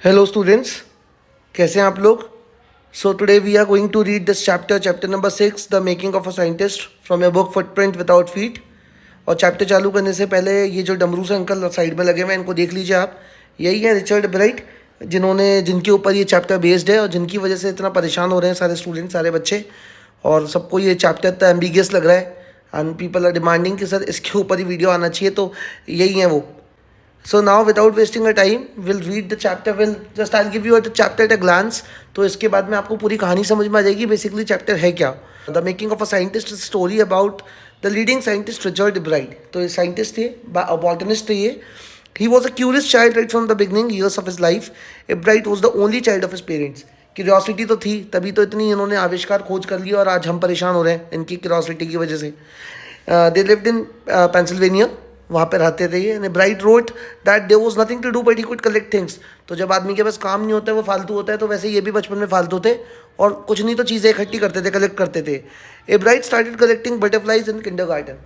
Hello students, कैसे हैं आप लोग? So today we are going to read this chapter number 6, the making of a scientist, from your book footprint without feet. और chapter चालू करने से पहले ये जो डमरू से अंकल साइड में लगे हुए हैं इनको देख लीजिए आप। यही है रिचर्ड ब्राइट, जिनके ऊपर ये चैप्टर बेस्ड है और जिनकी वजह से इतना परेशान हो रहे हैं सारे स्टूडेंट, सारे बच्चे। और सबको ये चैप्टर इतना एम्बिगियस लग रहा है एंड पीपल आर डिमांडिंग कि सर इसके ऊपर ही वीडियो आना चाहिए, तो यही है वो। So now without wasting our time, we'll read the chapter. I'll give you the chapter at a glance. तो इसके बाद में आपको पूरी कहानी समझ में आ जाएगी बेसिकली चैप्टर है क्या। The making of a scientist story about the leading scientist Richard bright. तो ये साइंटिस्ट थे, बॉटनिस्ट थे ये। He was a curious child right from the beginning years of his life. Bright was the only child of his parents. Curiosity तो थी, तभी तो इतनी इन्होंने आविष्कार खोज कर लिया और आज हम परेशान हो रहे हैं इनकी क्यूरियोसिटी की वजह से। दे लिव्ड इन पेंसिल्वेनिया, वहाँ पे रहते थे ये। Bright wrote that there was nothing to do but he could collect things. तो जब आदमी के पास काम नहीं होता है, वो फालतू होता है, तो वैसे ये भी बचपन में फालतू थे और कुछ नहीं तो चीज़ें इकट्ठी करते थे, कलेक्ट करते थे। A bright started collecting butterflies in kindergarten.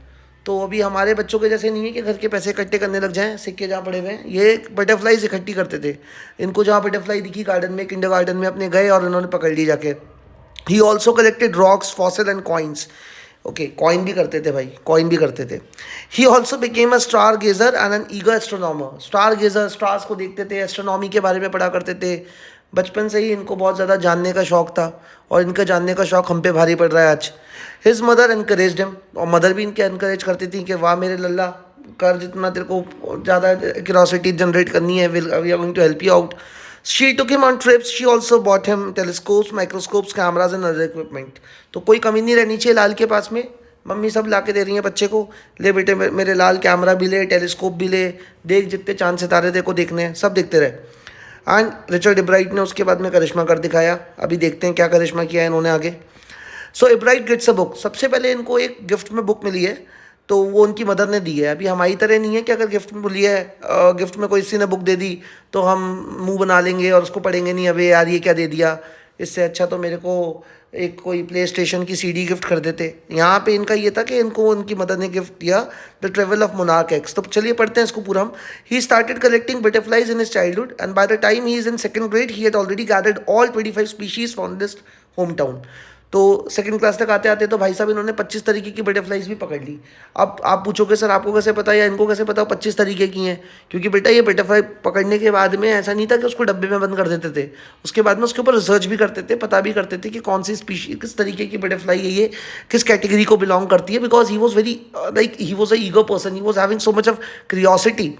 तो अभी हमारे बच्चों के जैसे नहीं है कि घर के पैसे इकट्ठे करने लग जाएं, सिक्के जहाँ पड़े हुए हैं, ये बटरफ्लाइज इकट्ठी करते थे। इनको जहाँ बटरफ्लाई दिखी गार्डन में, किंडरगार्टन में अपने गए और इन्होंने पकड़ ली जाके। He also collected rocks, fossil and coins. Okay, coin भी करते थे भाई, कॉइन भी करते थे। He also became a star गेजर and an eager astronomer. Star गेजर, stars को देखते थे, एस्ट्रोनॉमी के बारे में पढ़ा करते थे। बचपन से ही इनको बहुत ज़्यादा जानने का शौक था और इनका जानने का शौक हम पे भारी पड़ रहा है आज। हिज मदर एनकरेज्ड हिम, और मदर भी इनके एनकरेज करती थी कि वाह मेरे लल्ला, कर जितना तेरे को ज़्यादा क्यूरोसिटी जनरेट करनी है, we are going to help you out. She took him on trips. She also bought him telescopes, microscopes, cameras and other equipment. तो कोई कमी नहीं रहनी चाहिए लाल के पास में। मम्मी सब ला के दे रही हैं बच्चे को, ले बेटे मेरे लाल कैमरा भी ले, टेलीस्कोप भी ले, देख जितने चांद सितारे देखो देखने हैं, सब देखते रहे। एंड रिचर्ड इब्राइट ने उसके बाद में करिश्मा कर दिखाया। अभी देखते हैं क्या करिश्मा किया है इन्होंने आगे। सो इब्राइट गेट्स अ बुक। सबसे पहले इनको एक गिफ्ट में बुक मिली है, तो वो उनकी मदर ने दी है। अभी हमारी तरह नहीं है कि अगर गिफ्ट में मिली है, गिफ्ट में कोई किसी ने बुक दे दी तो हम मुंह बना लेंगे और उसको पढ़ेंगे नहीं, अबे यार ये क्या दे दिया, इससे अच्छा तो मेरे को एक कोई प्ले स्टेशन की सीडी गिफ्ट कर देते। यहाँ पे इनका ये था कि इनको उनकी मदर ने गिफ्ट दिया the travel of monarch x. तो चलिए पढ़ते हैं इसको पूरा हम। He started collecting butterflies in his childhood and by the time he is in second grade he had already gathered all 25 species from this home town. तो second class तक आते आते तो भाई साहब इन्होंने 25 तरीके की बटरफ्लाइज भी पकड़ ली। अब आप पूछोगे सर आपको कैसे पता या इनको कैसे पता 25 तरीके की हैं? क्योंकि बेटा ये बटरफ्लाई पकड़ने के बाद में ऐसा नहीं था कि उसको डब्बे में बंद कर देते थे, उसके बाद में उसके ऊपर रिसर्च भी करते थे, पता भी करते थे कि कौन सी स्पीशी, किस तरीके की बटरफ्लाई है ये, किस कैटेगरी को बिलोंग करती है। Because he was very he was a eager person, he was having so much of curiosity.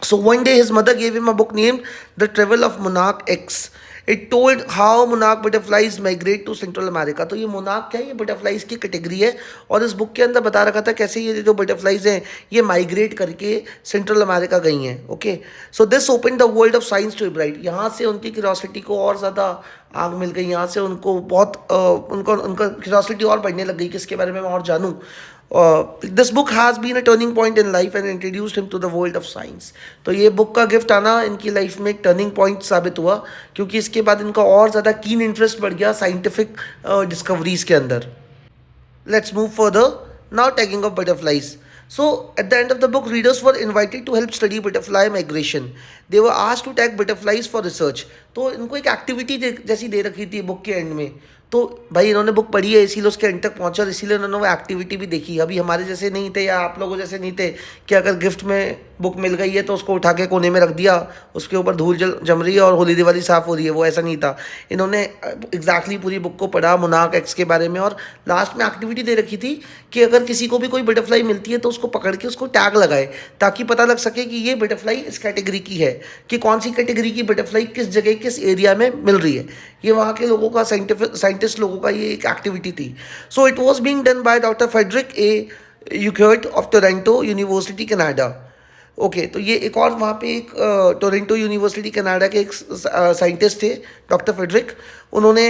So one day his mother gave him a book named The Travel of Monarch X. It told how monarch butterflies migrate to Central America. तो ये monarch क्या है? ये butterflies की category है और इस book के अंदर बता रखा था कैसे ये जो butterflies हैं ये माइग्रेट करके सेंट्रल अमेरिका गई हैं। Okay, so this open the world of science to Bright. यहाँ से उनकी क्यूरियोसिटी को और ज़्यादा आग मिल गई, यहाँ से उनको बहुत उनका क्यूरियोसिटी और बढ़ने लग गई कि इसके बारे में मैं और जानूँ। This book has been a turning point in life and introduced him to the world of science. तो ये बुक का गिफ्ट आना इनकी लाइफ में एक टर्निंग पॉइंट साबित हुआ, क्योंकि इसके बाद इनका और ज़्यादा कीन इंटरेस्ट बढ़ गया साइंटिफिक डिस्कवरीज के अंदर। Let's move further. Now, tagging of butterflies. So, at the end of the book, readers were invited to help study butterfly migration. They were asked to tag butterflies for research. तो इनको एक activity जैसी दे रखी थी book के and में। तो भाई इन्होंने बुक पढ़ी है इसीलिए उसके एंड तक पहुंचा और इसीलिए उन्होंने वो एक्टिविटी भी देखी। अभी हमारे जैसे नहीं थे या आप लोगों जैसे नहीं थे कि अगर गिफ्ट में बुक मिल गई है तो उसको उठा के कोने में रख दिया, उसके ऊपर धूल जम रही है और होली दिवाली साफ़ हो रही है, वो ऐसा नहीं था। इन्होंने एग्जैक्टली पूरी बुक को पढ़ा मोनार्क एक्स के बारे में और लास्ट में एक्टिविटी दे रखी थी कि अगर किसी को भी कोई बटरफ्लाई मिलती है तो उसको पकड़ के उसको टैग लगाए, ताकि पता लग सके कि ये बटरफ्लाई इस कैटेगरी की है, कि कौन सी कैटेगरी की बटरफ्लाई किस जगह किस एरिया में मिल रही है। ये वहाँ के लोगों का साइंटिस्ट लोगों का ये एक एक्टिविटी थी। So it was being done by doctor Frederick A Urquhart of Toronto University Canada. Okay, तो ये एक और वहाँ पे एक टोरंटो यूनिवर्सिटी कनाडा के एक साइंटिस्ट थे डॉक्टर फेडरिक। उन्होंने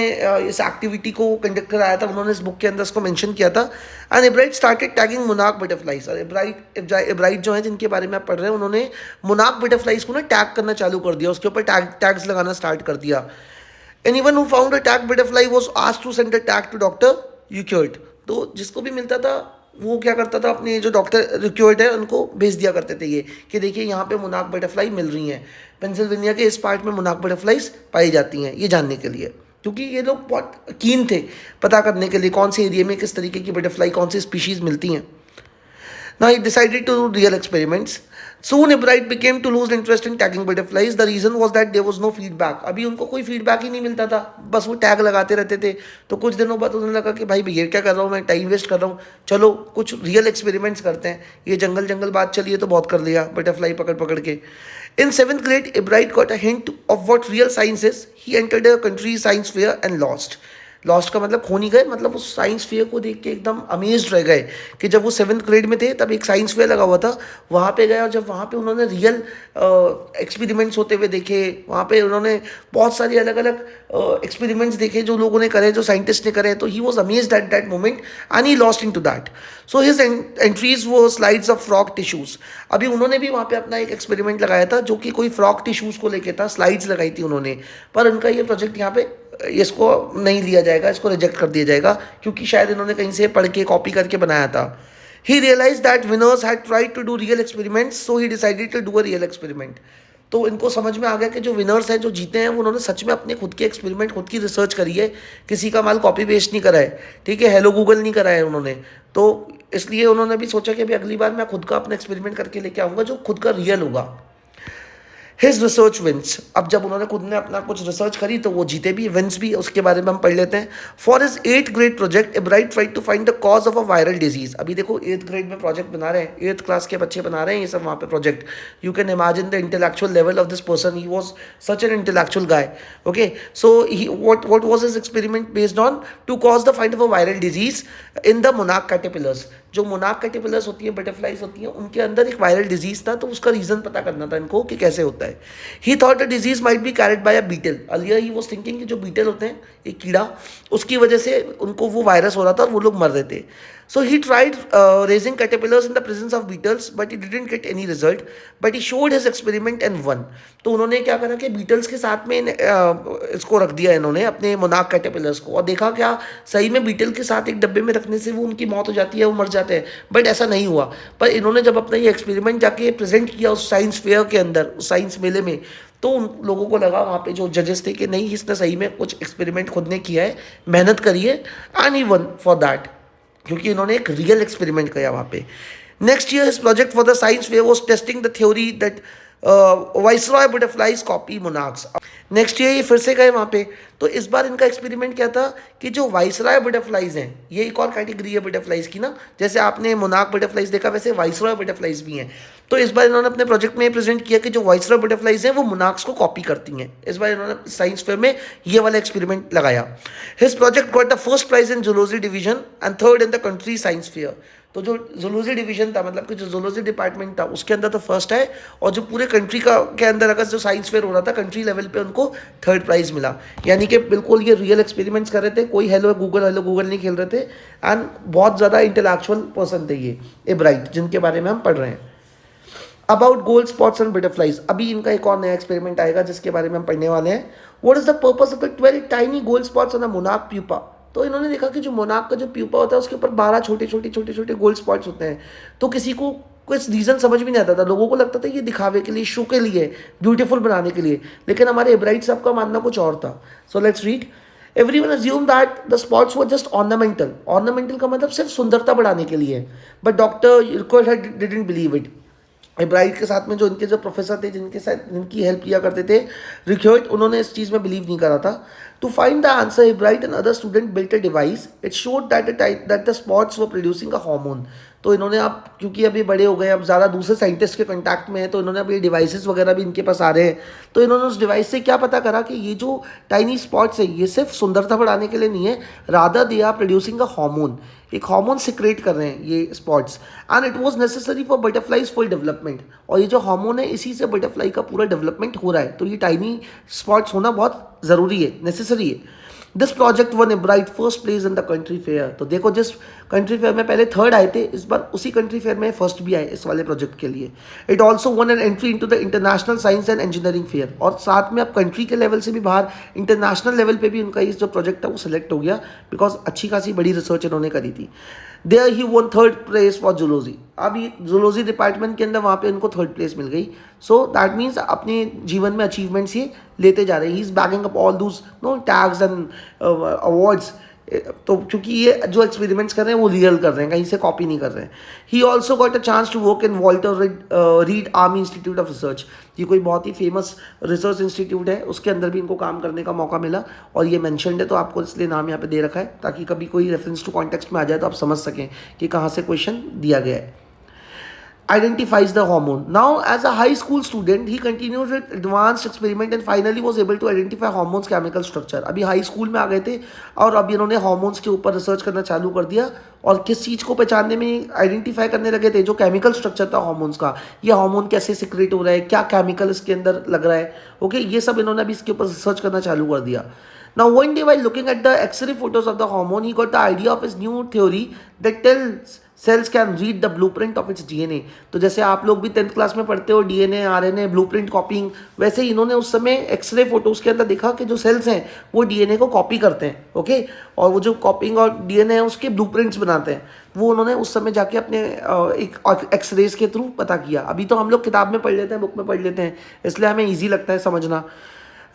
इस एक्टिविटी को कंडक्ट कराया था, उन्होंने इस बुक के अंदर इसको मेंशन किया था। And Ebright started tagging monarch butterflies. और इब्राइट जो है जिनके बारे में आप पढ़ रहे हैं, उन्होंने मोनार्क बटरफ्लाइज को ना टैग करना चालू कर दिया, उसके ऊपर टैग्स लगाना स्टार्ट कर दिया। Anyone who found a tag butterfly was asked to send a tag to doctor Urquhart. तो जिसको भी मिलता था वो क्या करता था, अपने जो डॉक्टर रिक्योर्ड है उनको भेज दिया करते थे ये कि देखिए यहाँ पे मोनार्क बटरफ्लाई मिल रही हैं, पेंसिल्वेनिया के इस पार्ट में मोनार्क बटरफ्लाइज पाई जाती हैं, ये जानने के लिए, क्योंकि ये लोग बहुत कीन थे पता करने के लिए कौन से एरिया में किस तरीके की बटरफ्लाई, कौन सी स्पीशीज़ मिलती हैं. Now he decided to do real experiments. Soon Ebright began to lose interest in tagging butterflies. The reason was that there was no feedback. अभी उनको कोई फीडबैक ही नहीं मिलता था, बस वो टैग लगाते रहते थे. तो कुछ दिनों बाद उन्हें लगा कि भाई ये क्या कर रहा हूँ मैं, टाइम वेस्ट कर रहा हूँ, चलो कुछ रियल एक्सपेरिमेंट्स करते हैं. ये जंगल जंगल बात चली है तो बहुत कर लिया बटरफ्लाई पकड़ पकड़ के. In 7th grade, Ebright got a hint of what real science is. He entered a country science fair and lost. Lost का मतलब खो नहीं गए, मतलब उस साइंस फेयर को देख के एकदम अमेज्ड रह गए कि जब वो 7th ग्रेड में थे तब एक साइंस फेयर लगा हुआ था, वहाँ पे गए और जब वहाँ पे उन्होंने रियल एक्सपेरिमेंट्स होते हुए देखे, वहाँ पे उन्होंने बहुत सारी अलग अलग एक्सपेरिमेंट्स देखे जो लोगों ने करे, जो साइंटिस्ट ने करे, तो he was amazed at that moment and he lost into that. So his entries वो स्लाइड्स ऑफ फ्रॉग टिश्यूज़. अभी उन्होंने भी वहाँ पे अपना एक एक्सपेरिमेंट लगाया था जो कि कोई फ्रॉग टिश्यूज़ को लेके था, स्लाइड्स लगाई थी उन्होंने, पर उनका ये प्रोजेक्ट यहाँ पे इसको नहीं लिया जाएगा, इसको रिजेक्ट कर दिया जाएगा क्योंकि शायद इन्होंने कहीं से पढ़ के कॉपी करके बनाया था. He realize that winners had tried to do real experiments, so he decided to do a real experiment. तो इनको समझ में आ गया कि जो विनर्स हैं, जो जीते हैं, वो उन्होंने सच में अपने खुद के एक्सपेरिमेंट, खुद की रिसर्च करी है, किसी का माल कॉपी पेस्ट नहीं करा है, ठीक है, हेलो गूगल नहीं करा है उन्होंने. तो इसलिए उन्होंने भी सोचा कि अभी अगली बार मैं खुद का अपना एक्सपेरिमेंट करके लेके आऊँगा जो खुद का रियल होगा. His research wins. अब जब उन्होंने खुद ने अपना कुछ रिसर्च करी तो वो जीते भी, विंस भी, उसके बारे में हम पढ़ लेते हैं. For his 8th grade project Ebright tried to find the cause of a viral disease. अभी देखो 8th ग्रेड में प्रोजेक्ट बना रहे हैं, 8th क्लास के बच्चे बना रहे हैं ये सब वहाँ पे project. You can imagine the intellectual level of this person. He was such an intellectual guy. Okay, so he what was his experiment based on? To cause the find of a viral disease in the monarch caterpillars. जो monarch caterpillars होती हैं, butterflies होती हैं, उनके अंदर एक viral disease था, तो उसका रीजन पता करना था इनको कि कैसे होता है. He thought the disease might be carried by a beetle. Earlier he was thinking कि जो बीटल होते हैं, एक कीड़ा, उसकी वजह से उनको वो वायरस हो रहा था और वो लोग मर रहे थे. So he tried raising caterpillars in the presence of beetles, but he didn't get any result. But he showed his experiment and won. तो उन्होंने क्या करा कि बीटल्स के साथ में इसको रख दिया इन्होंने, अपने मोनार्क कैटरपिलर्स को, और देखा क्या सही में बीटल के साथ एक डब्बे में रखने से वो उनकी मौत हो जाती है, वो मर जाते हैं. बट ऐसा नहीं हुआ. पर इन्होंने जब अपना ये एक्सपेरिमेंट जाके प्रेजेंट किया उस साइंस फेयर के अंदर, उस साइंस मेले में, तो उन लोगों को लगा वहाँ पे जो जजेस थे कि नहीं, इसने सही में कुछ एक्सपेरिमेंट खुद ने किया है, मेहनत करी है, and he one for that, क्योंकि इन्होंने एक रियल एक्सपेरिमेंट किया वहाँ पे. Next year his project for the science fair was testing the theory that viceroy butterflies copy monarchs. Next year ये फिर से गए वहाँ पे. तो इस बार इनका एक्सपेरिमेंट क्या था कि जो वाइसरॉय बटरफ्लाइज हैं, ये एक और कैटेगरी है बटरफ्लाइज की ना, जैसे आपने मोनार्क बटरफ्लाइज देखा वैसे वाइसरॉय बटरफ्लाइज भी हैं. तो इस बार इन्होंने अपने प्रोजेक्ट में प्रेजेंट किया कि जो वाइसरॉय बटरफ्लाइज हैं वो मोनार्क्स को कॉपी करती हैं. इस बार इन्होंने साइंस फेयर में ये वाला एक्सपेरिमेंट लगाया. His project got the first prize in zoology division and third in the country science fair. तो जो जूलॉजी डिवीजन था, मतलब कि जो जूलॉजी डिपार्टमेंट था, उसके अंदर तो फर्स्ट है, और जो पूरे कंट्री का के अंदर अगर जो साइंस फेयर हो रहा था कंट्री लेवल पे, उनको थर्ड प्राइज मिला. यानी कि बिल्कुल ये रियल एक्सपेरिमेंट्स कर रहे थे, कोई हेलो गूगल नहीं खेल रहे थे, एंड बहुत ज़्यादा इंटेलेक्चुअल पर्सन थे ये एब्राइट, जिनके बारे में हम पढ़ रहे हैं. About gold spots and butterflies. अभी इनका एक और नया एक्सपेरिमेंट आएगा जिसके बारे में हम पढ़ने वाले हैं. What is the purpose of the 12 tiny gold spots on the monarch pupa. तो इन्होंने देखा कि जो मोनार्क का जो प्यूपा होता है उसके ऊपर 12 छोटे छोटे गोल्ड स्पॉट्स होते हैं. तो किसी को कुछ रीज़न समझ में नहीं आता था, लोगों को लगता था ये दिखावे के लिए, शो के लिए, ब्यूटीफुल बनाने के लिए, लेकिन हमारे एब्राइट साहब का मानना कुछ और था. So let's read. Everyone assumed that the spots were just ornamental. Ornamental का मतलब सिर्फ सुंदरता बढ़ाने के लिए. But Dr. Urquhart didn't believe it. एब्राइट के साथ में जो इनके जो प्रोफेसर थे, जिनके साथ इनकी हेल्प किया करते थे, रिक्योर्ट, उन्होंने इस चीज़ में बिलीव नहीं करा था. To find the answer, Ebright and other student built a device. It showed that the spots were producing a hormone. तो इन्होंने, आप क्योंकि अभी बड़े हो गए, अब ज़्यादा दूसरे साइंटिस्ट के कंटैक्ट में है, तो इन्होंने अभी डिवाइसेस वगैरह भी इनके पास आ रहे हैं. तो इन्होंने उस डिवाइस से क्या पता करा कि ये जो टाइनी स्पॉट्स है ये सिर्फ सुंदरता बढ़ाने के लिए नहीं है, rather they are producing a hormone. एक हार्मोन सिक्रेट कर रहे हैं ये spots, and it was necessary for butterflies full development. और ये जो हार्मोन है, इसी से बटरफ्लाई का पूरा डेवलपमेंट हो रहा है. तो ये टाइनी स्पॉट्स होना बहुत ज़रूरी है, नेसेसरी है. This project one एब्राइट first place in the country fair. तो देखो, जिस कंट्री फेयर में पहले थर्ड आए थे, इस बार उसी कंट्री फेयर में फर्स्ट भी आए इस वाले प्रोजेक्ट के लिए. It also one an entry into the international science and engineering fair. और साथ में अब कंट्री के लेवल से भी बाहर इंटरनेशनल लेवल पे भी उनका ये जो प्रोजेक्ट था वो सिलेक्ट हो गया, बिकॉज अच्छी खासी बड़ी रिसर्च इन्होंने करी थी. There he won third place for zoology. अभी जूलॉजी डिपार्टमेंट के अंदर वहाँ पे उनको थर्ड प्लेस मिल गई. सो दैट मीन्स अपने जीवन में अचीवमेंट्स ये लेते जा रहे हैं. He is bagging up all दूस नो टैग्स एंड अवार्ड्स. तो क्योंकि ये जो एक्सपेरिमेंट्स कर रहे हैं वो रियल कर रहे हैं, कहीं से कॉपी नहीं कर रहे हैं. He also got a chance to work in Walter Reed Army Institute of Research. ये कोई बहुत ही फेमस रिसर्च इंस्टीट्यूट है, उसके अंदर भी इनको काम करने का मौका मिला. और ये मैंशनड है तो आपको इसलिए नाम यहाँ पे दे रखा है ताकि कभी कोई रेफरेंस टू कॉन्टेक्स्ट में आ जाए तो आप समझ सकें कि कहाँ से क्वेश्चन दिया गया है. Identifies the hormone. Now, as a high school student, he continued with advanced experiment and finally was able to identify hormones chemical structure. अभी हाई स्कूल में आ गए थे और अभी इन्होंने हार्मोन्स के ऊपर रिसर्च करना चालू कर दिया और किस चीज़ को पहचानने में आइडेंटिफाई करने लगे थे, जो केमिकल स्ट्रक्चर था हार्मोन्स का. ये हार्मोन कैसे सिक्रेट हो रहा है, क्या केमिकल इसके अंदर लग रहा है. ओके, ये सब इन्होंने अभी इसके ऊपर रिसर्च करना चालू कर दिया. Now, one day while looking at the X-ray photos of the hormone, he got the idea of his new theory that tells cells can read the blueprint of its DNA. तो जैसे आप लोग भी 10th class में पढ़ते हो DNA, RNA, blueprint कॉपिंग, वैसे ही इन्होंने उस समय एक्सरे फोटोज़ के अंदर देखा कि जो सेल्स हैं वो DNA को कॉपी करते हैं. ओके, और वो जो कॉपिंग और DNA है उसके ब्लूप्रिंट्स बनाते हैं. वो उन्होंने उस समय जाके अपने एक एक्सरेज के थ्रू पता किया. अभी तो हम लोग किताब में पढ़ लेते हैं, बुक में पढ़ लेते हैं, इसलिए हमें ईजी लगता है समझना.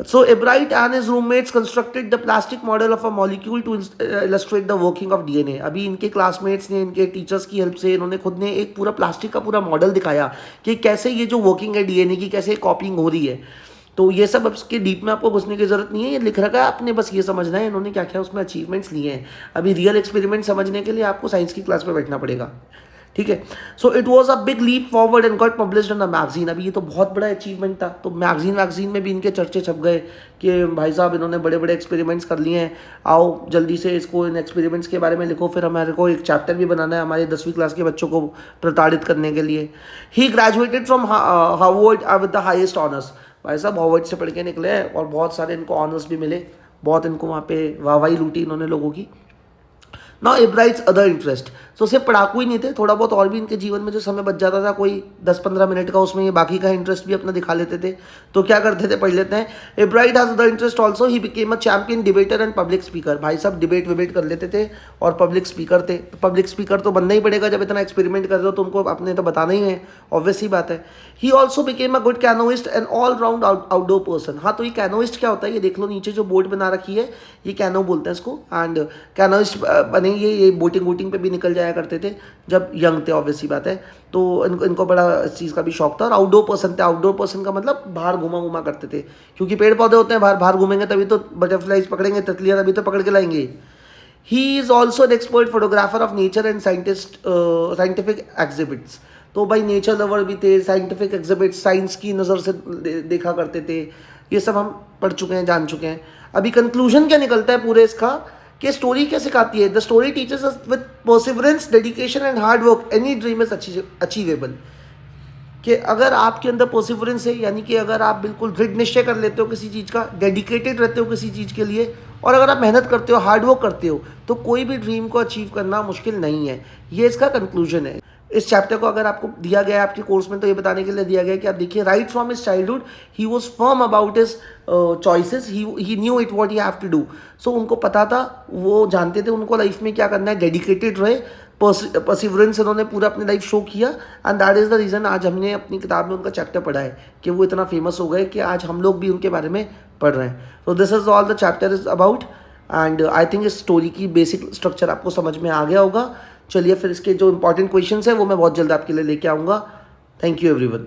So Ebright and his roommates constructed the plastic model of a molecule to illustrate the working of DNA. अभी इनके क्लासमेट्स ने, इनके टीचर्स की हेल्प से इन्होंने खुद ने एक पूरा प्लास्टिक का पूरा मॉडल दिखाया कि कैसे ये जो वर्किंग है DNA की, कैसे कॉपिंग हो रही है. तो ये सब अब इसके डीप में आपको घुसने की जरूरत नहीं है, ये लिख रखा है, आपने बस ये समझना है इन्होंने क्या क्या उसमें अचीवमेंट्स लिए हैं. अभी रियल एक्सपेरिमेंट समझने के लिए आपको साइंस की क्लास में बैठना पड़ेगा. ठीक है. So it was a big leap forward and got published in a magazine. अभी ये तो बहुत बड़ा अचीवमेंट था, तो मैगजीन में भी इनके चर्चे छप गए कि भाई साहब इन्होंने बड़े बड़े एक्सपेरिमेंट्स कर लिए हैं, आओ जल्दी से इसको, इन एक्सपेरिमेंट्स के बारे में लिखो, फिर हमारे को एक चैप्टर भी बनाना है हमारे 10वीं क्लास के बच्चों को प्रताड़ित करने के लिए. He graduated from Harvard with the highest honours. भाई साहब हार्वर्ड से पढ़ के निकले हैं और बहुत सारे इनको ऑनर्स भी मिले, बहुत इनको वहाँ पे वाहवाही लूटी इन्होंने लोगों की. Now Ebright's other interest. So सिर्फ पढ़ाकू ही नहीं थे, थोड़ा बहुत और भी इनके जीवन में जो समय बच जाता था कोई 10-15 मिनट का, उसमें ये बाकी का इंटरेस्ट भी अपना दिखा लेते थे. तो क्या करते थे, पढ़ लेते हैं. एब्राइट has other interest also. He became a champion debater and public speaker. भाई साहब डिबेट विबेट कर लेते थे और पब्लिक स्पीकर थे. पब्लिक स्पीकर तो बनना ही पड़ेगा, जब इतना एक्सपेरिमेंट कर रहे हो तो उनको अपने तो बताना ही है, ऑब्वियस ही बात है. He also became a good canoeist and all round outdoor person. हाँ, तो ये कैनोइस्ट क्या होता है, ये देख लो नीचे जो बोर्ड बना रखी है, ये कैनो बोलते हैं इसको. एंड कैनोइस्ट बने ये बोटिंग पे भी निकल जाया करते थे जब यंग थे, ऑब्वियस सी बात है. तो इनको बड़ा इस चीज़ का भी शौक था. और आउटडोर पर्सन थे. आउटडोर पर्सन का मतलब बाहर घुमा करते थे, क्योंकि पेड़ पौधे होते हैं, बाहर घूमेंगे तभी तो बटरफ्लाइज पकड़ेंगे, तितलियाँ तभी तो पकड़ के लाएंगे. He is also an expert photographer of nature and scientific exhibits. तो भाई नेचर लवर भी थे, साइंटिफिक एग्जिबिट्स साइंस की नज़र से देखा करते थे. ये सब हम पढ़ चुके हैं, जान चुके हैं. अभी कंक्लूजन क्या निकलता है पूरे इसका, कि स्टोरी क्या सिखाती है. The story teachers us with perseverance, dedication and hard work any dream is achievable. कि अगर आपके अंदर परसिवरेंस है, यानी कि अगर आप बिल्कुल दृढ़ निश्चय कर लेते हो किसी चीज़ का, डेडिकेटेड रहते हो किसी चीज़ के लिए, और अगर आप मेहनत करते हो, हार्ड वर्क करते हो, तो कोई भी ड्रीम को अचीव करना मुश्किल नहीं है. ये इसका कंक्लूजन है. इस चैप्टर को अगर आपको दिया गया है आपके कोर्स में, तो ये बताने के लिए दिया गया है कि आप देखिए, right from his childhood he was firm about his choices, he knew it what he have to do. So उनको पता था, वो जानते थे उनको लाइफ में क्या करना है, डेडिकेटेड रहे, परसिवरेंस इन्होंने पूरा अपनी लाइफ शो किया. And that is the reason आज हमने अपनी किताब में उनका चैप्टर पढ़ा है कि वो इतना फेमस हो गए कि आज हम लोग भी उनके बारे में पढ़ रहे हैं. तो this is all the chapter is about. And I think इस स्टोरी की बेसिक स्ट्रक्चर आपको समझ में आ गया होगा. चलिए फिर इसके जो इंपॉर्टेंट क्वेश्चंस हैं वो मैं बहुत जल्द आपके लिए लेके आऊँगा. Thank you everyone.